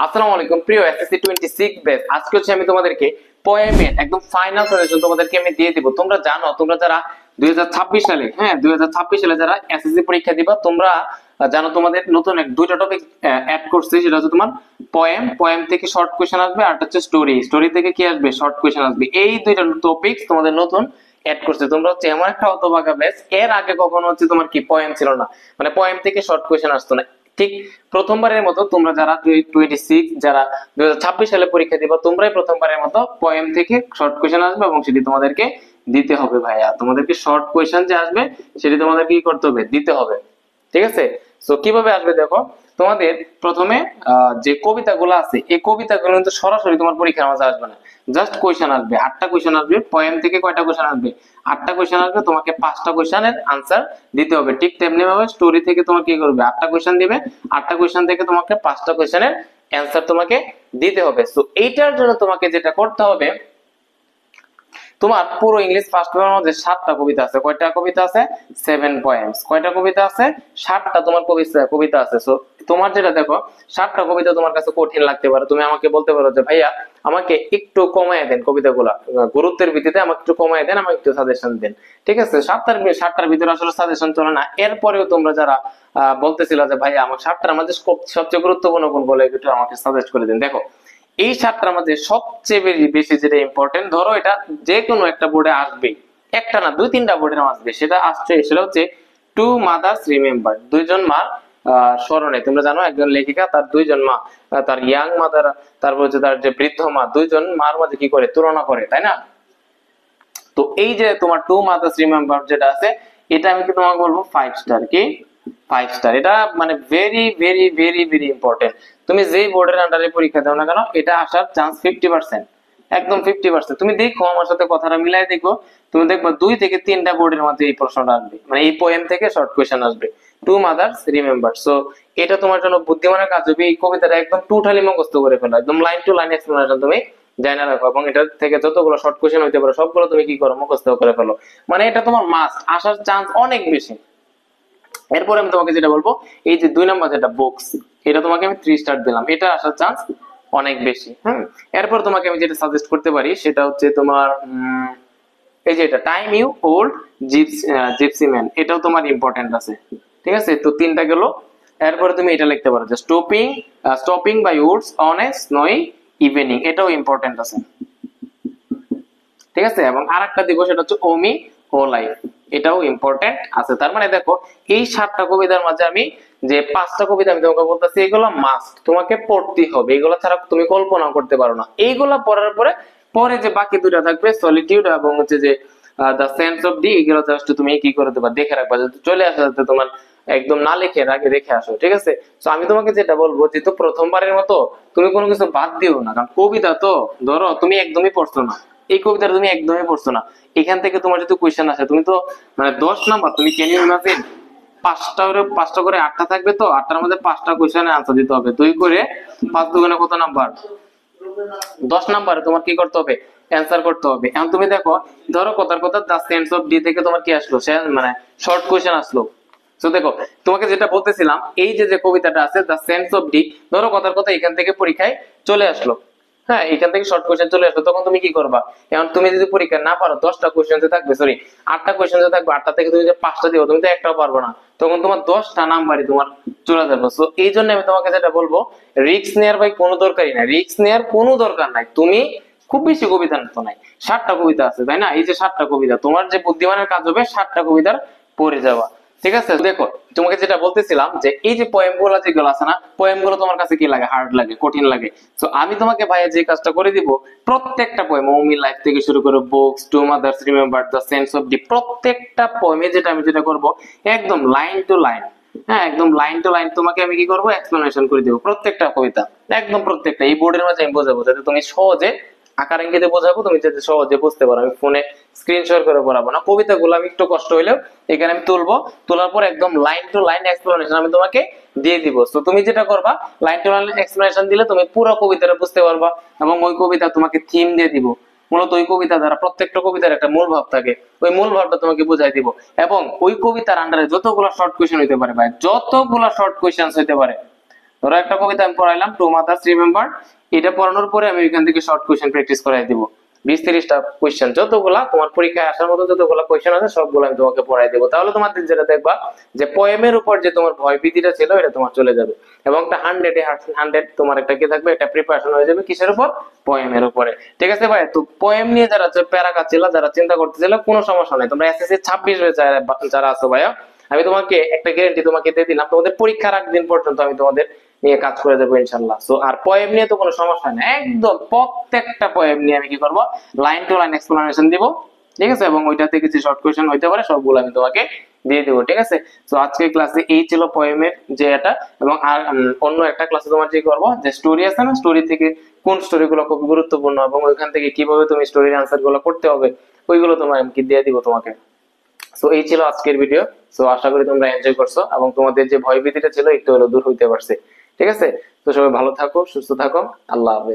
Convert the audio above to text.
আসসালামু আলাইকুম প্রিয় এসএসসি 26 ব্যাচ। আজকে হচ্ছে আমি তোমাদেরকে পোয়েমের একদম ফাইনাল সাজেশন তোমাদেরকে আমি দিয়ে দিব। তোমরা জানো, তোমরা যারা 2026 সালে 2026 সালে যারা এসএসসি পরীক্ষা দিবা, তোমরা জানো তোমাদের নতুন দুইটা টপিক অ্যাড করছে। সেটা হচ্ছে তোমার পোয়েম থেকে শর্ট কোশ্চেন আসবে, আর হচ্ছে স্টোরি থেকে কি আসবে, শর্ট কোশ্চেন আসবে। এই দুইটা টপিক তোমাদের নতুন অ্যাড করছে। তোমরা হচ্ছে এমন একটা হতভাগা ব্যাচ, এর আগে কখনো হচ্ছে তোমার কি পোয়েম ছিল না, মানে পোয়েম থেকে শর্ট কোশ্চেন আসতো না। ঠিক প্রথমবারের মতো তোমরা যারা 26 যারা 2026 সালে পরীক্ষা দিবা, তোমরাই প্রথমবারের মতো পোয়েম থেকে শর্ট কোশ্চেন আসবে এবং সেটি তোমাদেরকে দিতে হবে। ভাইয়া তোমাদেরকে শর্ট কোশ্চেন যে আসবে সেটি তোমাদেরকে কি করতে হবে, দিতে হবে। ঠিক আছে, সো কিভাবে আসবে দেখো। তোমাদের প্রথমে যে কবিতাগুলো আছে, এই কবিতাগুলো কিন্তু সরাসরি তোমার পরীক্ষার মাঝে আসবে না। জাস্ট কোশ্চেন আসবে, 8টা কোশ্চেন আসবে। পোয়েম থেকে কয়টা কোশ্চেন আসবে, 8টা কোশ্চেন আসবে। তোমাকে 5টা কোশ্চেনের আনসার দিতে হবে। ঠিক তেমনি ভাবে স্টোরি থেকে তোমাকে কি করবে, 8টা কোশ্চেন দিবে। 8টা কোশ্চেন থেকে তোমাকে 5টা কোশ্চেনের অ্যান্সার তোমাকে দিতে হবে। সো এইটার জন্য তোমাকে যেটা করতে হবে, তোমার পুরো ইংলিশ ফার্স্ট পেপারের মধ্যে 7টা কবিতা আছে। কয়টা কবিতা আছে, 7 পয়েমস। কয়টা কবিতা আছে, 7টা তোমার কবিতা আছে। সো তোমার যেটা দেখো, 7টা কবিতা তোমার কাছে কঠিন লাগতে পারে। তুমি আমাকে বলতে পারো যে ভাইয়া আমাকে একটু কমায় দেন কবিতাগুলা, গুরুত্বের ভিত্তিতে আমাকে একটু কমায় দেন, আমাকে একটু সাজেশন দেন। ঠিক আছে, 7টার ভিতরে আসলে সাজেশন চলে না। এরপরেও তোমরা যারা বলতেছিল যে ভাইয়া আমার 7টার মধ্যে সবচেয়ে গুরুত্বপূর্ণ কোনগুলো একটু আমাকে সাজেস্ট করে দিন, দেখো এই 7টার মধ্যে সবচেয়ে বেশি যেটা ইম্পর্টেন্ট, ধরো এটা যে কোনো একটা বোর্ডে আসবে, একটা না 2-3টা বোর্ডে আসবে, সেটা আসছে, সেটা হচ্ছে টু মাদার্স রিমেম্বার, দুইজন মার স্মরণে। তোমরা জানো একজন লেখিকা তার দুইজন মা, তার ইয়াং মাদার, তারপর হচ্ছে তার যে বৃদ্ধ মা, দুইজন মার মাঝে কি করে, তুলনা করে, তাই না? তো এই যে তোমার টু মাদার্স রিমেম্বার যেটা আছে, এটা আমি কি তোমাকে বলবো 5 স্টার। কি 5 স্টার? এটা মানে very very very very important. তুমি যেই বোর্ডের আন্ডারে পরীক্ষা দাও না কেন, এটা আসার চান্স 50%, একদম 50%। তুমি দেখো আমার সাথে কথাটা মিলাই দেখো, তুমি দেখবা 2 থেকে 3টা বোর্ডের মধ্যে এই প্রশ্নটা আসবে, মানে এই পোয়েম থেকে শর্ট কোশ্চেন আসবে, টু মাদার্স রিমেম্বার। সো এটা তোমার জন্য বুদ্ধিমানের কাজ হবে। এই কবিতাটা একদম টোটালি মুখস্থ করে ফেলো, একদম লাইন টু লাইন এক্সপ্লেনেশন তুমি জানা রাখো, এবং এটা থেকে যতগুলো শর্ট কোশ্চেন হইতে পারে সবগুলো তুমি কি করো, মুখস্থ করে ফেলো। মানে এটা তোমার মাস্ট, আসার চান্স অনেক বেশি। এরপরে আমি তোমাকে যেটা বলবো, এই যে 2 নাম্বার যেটা বুকস, এটা তোমাকে আমি 3 স্টার দিলাম, এটা আসার চান্স অনেক বেশি। এরপর তোমাকে আমি যেটা সাজেস্ট করতে পারি সেটা হচ্ছে তোমার এই যে এটা time you old gypsy man, এটাও তোমার ইম্পর্টেন্ট আছে। ঠিক আছে, তো 3টা গেল। এরপরে তুমি এটা লিখতে পারো যে stopping by woods on a snowy evening, এটাও ইম্পর্টেন্ট আছে। ঠিক আছে, এবং আরেকটা দিব সেটা হচ্ছে ওমি ও লাইফ, এটাও ইম্পর্টেন্ট আছে। তার মানে দেখো এই 7টা কবিতার মাঝে আমি যে 5টা কবিতা আমি তোমাকে বলতেছি, এগুলো মাস্ট তোমাকে পড়তে হবে, এগুলো ছাড়া তুমি কল্পনা করতে পারো না। এইগুলা পড়ার পরে পরে যে বাকি দুটো থাকবে সলিটিউড এবং হচ্ছে যে দ্য সেন্স অফ ডি, এগুলো জাস্ট তুমি কি করে দেবা, দেখে রাখবা, যাতে চলে আসে, যাতে তোমার একদম না লিখে আগে দেখে আসো। ঠিক আছে, তো আমি তোমাকে যেটা বলবো, যেহেতু প্রথমবারের মতো তুমি কোনো কিছু বাদ দিও না, কারণ কবিতা তো ধরো তুমি একদমই পড়ছো না, এই কবিতাটা তুমি একদমই পড়ছো না, এখান থেকে তোমার যদি কোয়েশ্চেন আসে, তুমি তো মানে 10 নাম্বার, তুমি ক্যান ইউ ইমাজিন 5টা করে 8টা থাকবে, তো 8টার মধ্যে 5টা কোয়েশ্চেনের আনসার দিতে হবে। 2 করে 5 দুগুণে কত নাম্বার, 10 নাম্বারে তোমার কি করতে হবে, অ্যান্সার করতে হবে। এখন তুমি দেখো, ধরো কথার কথা দ্য সেন্স অফ ডি থেকে তোমার কি আসলো, মানে শর্ট কোয়েশ্চেন আসলো। তো দেখো তোমাকে যেটা বলতেছিলাম, এই যে কবিতাটা আছে দ্য সেন্স অফ ডি, ধরো কথার কথা এখান থেকে পরীক্ষায় চলে আসলো, এখান থেকে শর্ট কোশ্চেন চলে আসলো, তখন তুমি কি করবা? এখন তুমি যদি পরীক্ষা না পারো, 10টা কোশ্চেন যে থাকবে, সরি 8টা কোশ্চেন যে থাকবে, 8টা থেকে তুমি যে 5টা দিও, তুমি তো একটাও পারবে না, তখন তোমার 10টা নাম্বারই তোমার চলে যাবে। সো এই জন্য আমি তোমাকে যেটা বলবো, রিস্ক নেওয়ার ভাই কোনো দরকারই নাই, রিস্ক নেওয়ার কোনো দরকার নাই। তুমি খুব বেশি কবিতা তো নাই, 7টা কবিতা আছে, তাই না? এই যে 7টা কবিতা, তোমার যে বুদ্ধিমানের কাজ হবে 7টা কবিতার পড়ে যাওয়া। ঠিক আছে, দেখো তোমাকে যেটা বলতেছিলাম যে এই যে পোয়েম গুলো যেগুলো আছে না, পোয়েম গুলো তোমার কাছে কি লাগে, হার্ড লাগে, কঠিন লাগে। তো আমি তোমাকে ভাইয়া যে কাজটা করে দিব, প্রত্যেকটা পোয়েম ওমি লাইফ থেকে শুরু করে books, to mothers remember, the sense of the, প্রত্যেকটা পোয়েমে যেটা আমি যেটা করব, একদম লাইন টু লাইন, একদম লাইন টু লাইন তোমাকে আমি কি করব, এক্সপ্লেনেশন করে দিব প্রত্যেকটা কবিতা, একদম প্রত্যেকটা। এই বোর্ডের মাঝে আমি বোঝাবো, যাতে তুমি সহজে আকার ইঙ্গিতে বোঝাবো, তুমি যাতে সহজে বুঝতে পারো। আমি ফোনে স্ক্রিনশট করে পড়াবো না, কবিতাগুলো আমি একটু কষ্ট হইলেও এখানে আমি তুলবো, তোলার পর একদম লাইন টু লাইন এক্সপ্লেনেশন আমি তোমাকে দিয়ে দিব। তো তুমি যেটা করবা, লাইন টু লাইন এক্সপ্লেনেশন দিলে তুমি পুরো কবিতাটা বুঝতে পারবা, এবং ওই কবিতা তোমাকে থিম দিয়ে দিব। মূলত ওই কবিতা দ্বারা প্রত্যেকটা কবিতার একটা মূল ভাব থাকে, ওই মূল ভাবটা তোমাকে বুঝাই দিব। এবং ওই কবিতার আন্ডারে যতগুলো শর্ট কোয়েশ্চেন হইতে পারে ভাই, যতগুলো শর্ট কোয়েশ্চেন হইতে পারে, ধরো একটা কবিতা আমি পড়াইলাম, টু মাদার্স রিমেম্বার, এটা পড়ানোর পরে আমি এখান থেকে শর্ট কোয়েশ্চেন প্র্যাকটিস করাই দিব, 20-30টা কোয়েশ্চেন, যতগুলা তোমার পরীক্ষায় আসার মতো যতগুলা কোয়েশ্চেন আছে সবগুলো আমি তোমাকে পড়াই দেবো। তাহলে তোমাদের যেটা দেখবা যে পোয়েমের উপর যে তোমার ভয় ভীতিটা ছিল এটা তোমার চলে যাবে, এবং একটা 100 তোমার একটা কি থাকবে, একটা প্রিপারেশন হয়ে যাবে কিসের উপর, পোয়েমের উপরে। ঠিক আছে ভাই, তো পোয়েম নিয়ে যারা প্যারা খাচ্ছিল, যারা চিন্তা করতেছিল, কোনো সমস্যা নাই, তোমরা এসএসসি 26 যারা আছো ভাইয়া, আমি তোমাকে একটা গ্যারান্টি তোমাকে দিয়ে দিলাম, তোমাদের পরীক্ষার আগ দিন পর্যন্ত আমি তোমাদের নিয়ে কাজ করে দেবো ইনশাল্লাহ। সো আর পোয়েম নিয়ে তো কোনো সমস্যা নেই, একদম প্রত্যেকটা পোয়েম নিয়ে আমি কি করবো, লাইন টু লাইন এক্সপ্লেনেশন দিব, ঠিক আছে, এবং ওইটা থেকে যে শর্ট কোয়েশ্চেন হইতে পারে সবগুলো আমি তোমাকে দিয়ে দেবো, ঠিক আছে। তো আজকের ক্লাসে এই ছিল পোয়েমের যে এটা, এবং আর অন্য একটা ক্লাসে তোমার যে করবো যে স্টোরি আছে না, স্টোরি থেকে কোন স্টোরি গুলো খুব গুরুত্বপূর্ণ এবং ওইখান থেকে কিভাবে তুমি স্টোরির আনসার গুলো করতে হবে ওইগুলো তোমার আমি কি দিয়ে দিব তোমাকে। সো এই ছিল আজকের ভিডিও। সো আশা করি তোমরা এনজয় করছো এবং তোমাদের যে ভয় ভীতিটা ছিল একটু হলেও দূর হইতে পারছে, ঠিক আছে। তো সবাই ভালো থাকো, সুস্থ থাকো, আল্লাহ হাফেজ।